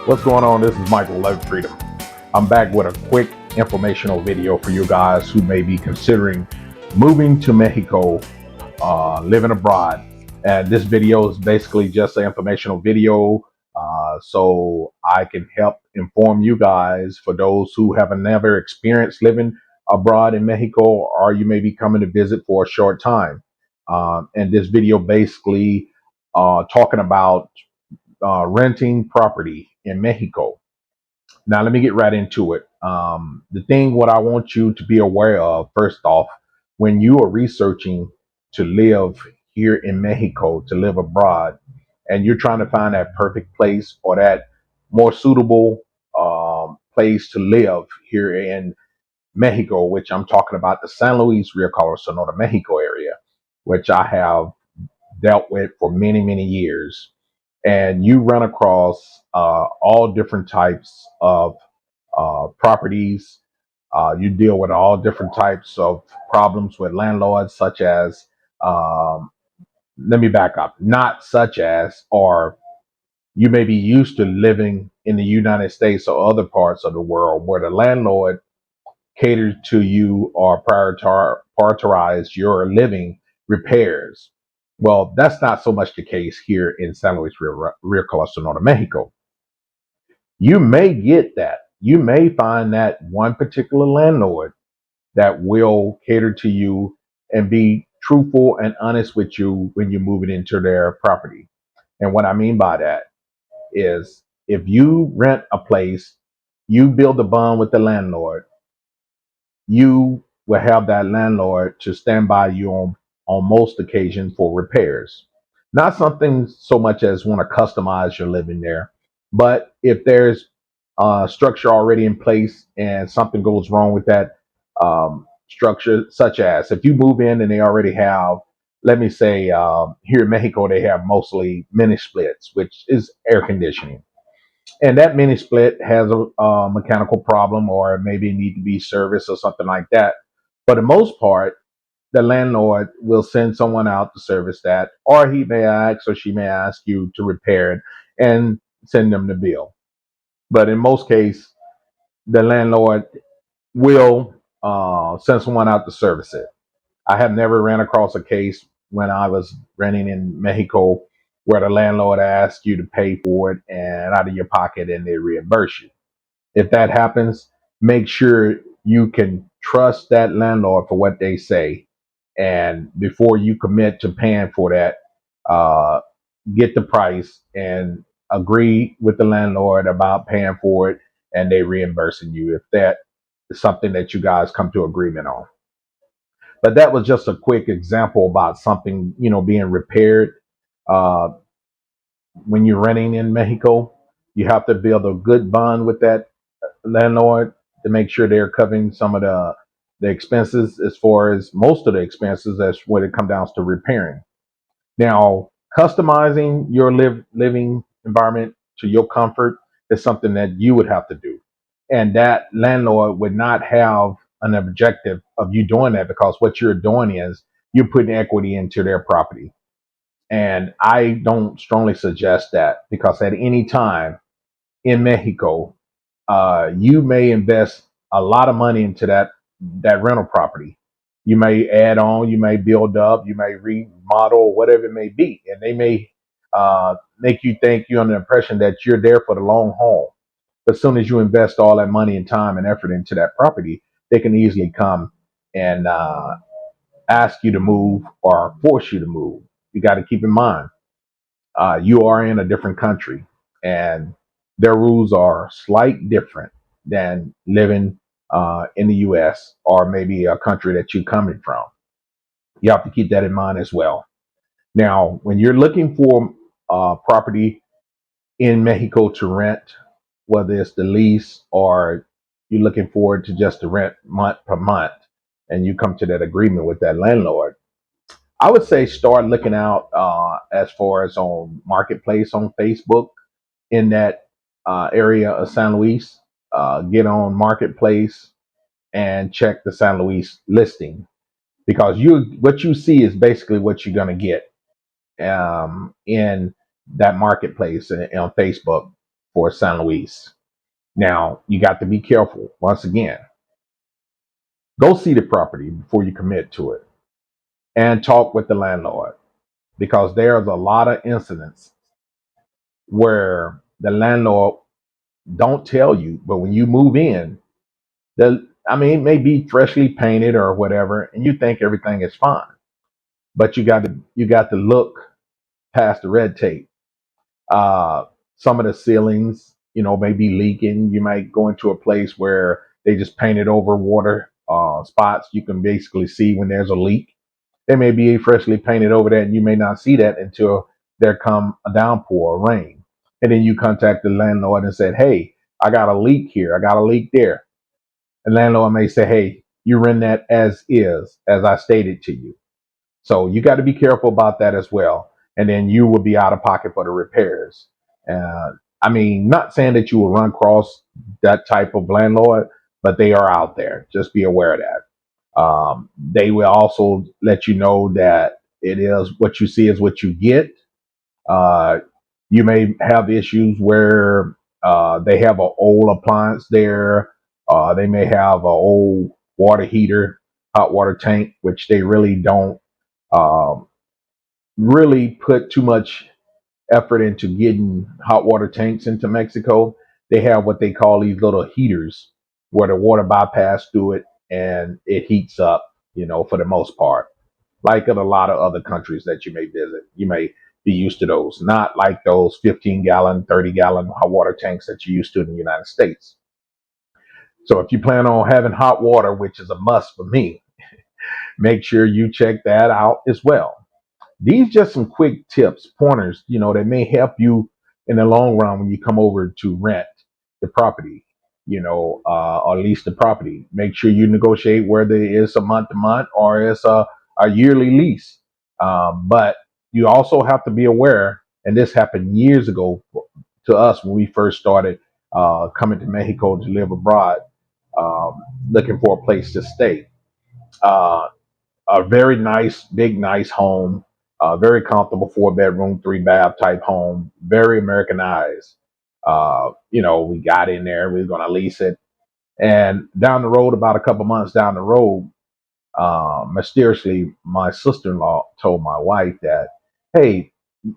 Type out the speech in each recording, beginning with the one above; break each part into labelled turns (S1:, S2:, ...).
S1: What's going on? This is Michael Love Freedom. I'm back with a quick informational video for you guys who may be considering moving to Mexico, living abroad. And this video is basically just an informational video so I can help inform you guys for those who have never experienced living abroad in Mexico, or you may be coming to visit for a short time. And this video basically talking about renting property in Mexico. Now, let me get right into it. What I want you to be aware of, first off, when you are researching to live here in Mexico, to live abroad, and you're trying to find that perfect place or that more suitable place to live here in Mexico, which I'm talking about the San Luis Rio Colorado Sonora, Mexico area, which I have dealt with for many, many years. And you run across all different types of properties. You deal with all different types of problems with landlords, such as, um, let me back up, not such as, or you may be used to living in the United States or other parts of the world where the landlord catered to you or prioritize your living repairs. Well, that's not so much the case here in San Luis Rio Colorado, Sonora, Mexico. You may get that. You may find that one particular landlord that will cater to you and be truthful and honest with you when you're moving into their property. And what I mean by that is if you rent a place, you build a bond with the landlord, you will have that landlord to stand by you on most occasions for repairs. Not something so much as want to customize your living there, but if there's a structure already in place and something goes wrong with that structure, such as if you move in and they already have, let me say, here in Mexico, they have mostly mini splits, which is air conditioning, and that mini split has a mechanical problem or maybe need to be serviced or something like that. For the most part, the landlord will send someone out to service that, or he may ask or she may ask you to repair it and send them the bill. But in most cases, the landlord will send someone out to service it. I have never ran across a case when I was renting in Mexico where the landlord asks you to pay for it and out of your pocket and they reimburse you. If that happens, make sure you can trust that landlord for what they say. And before you commit to paying for that, uh, get the price and agree with the landlord about paying for it and they reimbursing you if that is something that you guys come to agreement on. But that was just a quick example about something, being repaired. Uh, when you're renting in Mexico, you have to build a good bond with that landlord to make sure they're covering some of the expenses, as far as most of the expenses. That's when it comes down to repairing. Now, customizing your living environment to your comfort is something that you would have to do, and that landlord would not have an objective of you doing that, because what you're doing is you're putting equity into their property. And I don't strongly suggest that, because at any time in Mexico, you may invest a lot of money into that rental property. You may add on, you may build up, you may remodel, whatever it may be, and they may make you think you're under the impression that you're there for the long haul. But as soon as you invest all that money and time and effort into that property, they can easily come and ask you to move or force you to move. You got to keep in mind, you are in a different country, and their rules are slight different than living in the U.S. or maybe a country that you're coming from. You have to keep that in mind as well. Now, when you're looking for property in Mexico to rent, whether it's the lease or you're looking forward to just the rent month per month, and you come to that agreement with that landlord, I would say start looking out as far as on Marketplace on Facebook in that area of San Luis. Get on Marketplace and check the San Luis listing, because what you see is basically what you're going to get in that marketplace and on Facebook. for San Luis. Now, you got to be careful. Once again, go see the property before you commit to it and talk with the landlord, because there's a lot of incidents where the landlord don't tell you, but when you move in, I mean, it may be freshly painted or whatever, and you think everything is fine, but you got to look past the red tape. Uh, some of the ceilings, may be leaking. You might go into a place where they just painted over water spots. You can basically see when there's a leak. They may be freshly painted over that, and you may not see that until there come a downpour or rain. And then you contact the landlord and said, "Hey, I got a leak here. I got a leak there." The landlord may say, "Hey, you rent that as is, as I stated to you." So you got to be careful about that as well. And then you will be out of pocket for the repairs. Uh, I mean, not saying that you will run across that type of landlord, but they are out there. Just be aware of that. They will also let you know that it is what you see is what you get. Uh, you may have issues where they have an old appliance there. They may have an old water heater, hot water tank, which they really don't um, really put too much effort into getting hot water tanks into Mexico. They have what they call these little heaters where the water bypass through it and it heats up, for the most part. Like in a lot of other countries that you may visit, you may be used to those, not like those 15-gallon, 30-gallon hot water tanks that you're used to in the United States. So if you plan on having hot water, which is a must for me, make sure you check that out as well. These just some quick tips, pointers, that may help you in the long run when you come over to rent the property, or lease the property. Make sure you negotiate whether it's a month to month or it's a yearly lease. But you also have to be aware, and this happened years ago to us when we first started coming to Mexico to live abroad, um, looking for a place to stay. Uh, a very nice, big, nice home, very comfortable 4 bedroom, 3 bath type home, very Americanized. We got in there, we were going to lease it. And down the road, about a couple months down the road, mysteriously, my sister in law told my wife that, "Hey,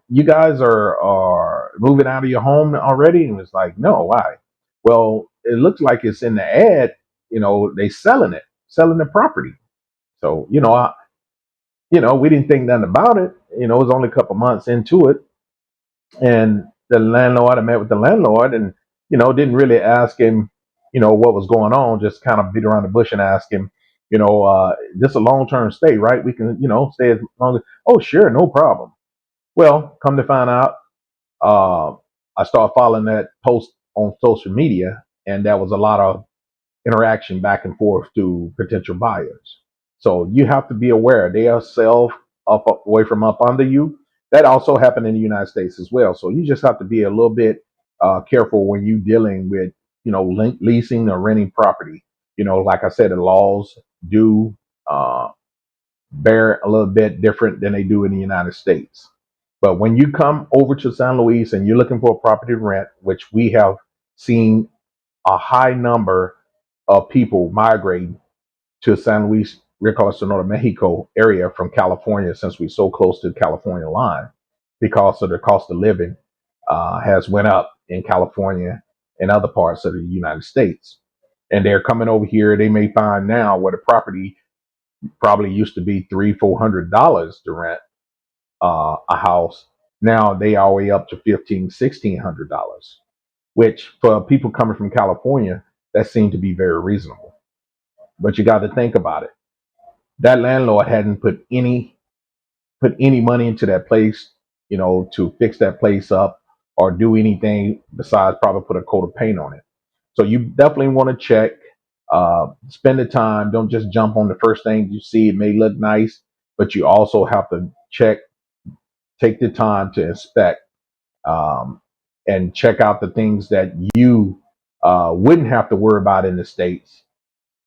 S1: you guys are moving out of your home already?" And it was like, "No, why?" "Well, it looks like it's in the ad, they selling the property." So, we didn't think nothing about it. It was only a couple months into it. And I met with the landlord and, didn't really ask him, what was going on, just kind of beat around the bush and ask him, this a long term stay, right? We can, stay as long as, oh, sure, no problem. Well, come to find out, uh, I started following that post on social media, and there was a lot of interaction back and forth to potential buyers. So you have to be aware they'll sell up away from up under you. That also happened in the United States as well. So you just have to be a little bit careful when you dealing with leasing or renting property. Like I said, the laws do uh, bear a little bit different than they do in the United States. But when you come over to San Luis and you're looking for a property to rent, which we have seen a high number of people migrating to San Luis Recon Sonora, Mexico area from California, since we're so close to the California line, because of the cost of living has went up in California and other parts of the United States. And they're coming over here. They may find now where the property probably used to be $300-400 to rent a house. Now they are way up to $1,500-1,600, which for people coming from California, that seemed to be very reasonable. But you got to think about it. That landlord hadn't put any money into that place, to fix that place up or do anything besides probably put a coat of paint on it. So you definitely want to check, spend the time. Don't just jump on the first thing you see. It may look nice, but you also have to check, take the time to inspect, um, and check out the things that you wouldn't have to worry about in the States,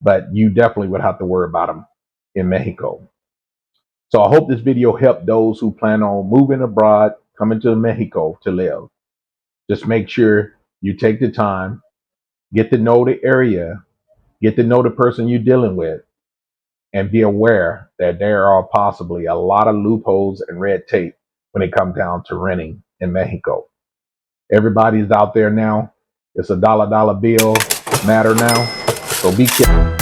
S1: but you definitely would have to worry about them in Mexico. So I hope this video helped those who plan on moving abroad, coming to Mexico to live. Just make sure You take the time, get to know the area, get to know the person you're dealing with, and be aware that there are possibly a lot of loopholes and red tape when it comes down to renting in Mexico. Everybody's out there now. It's a dollar bill matter now. So be careful.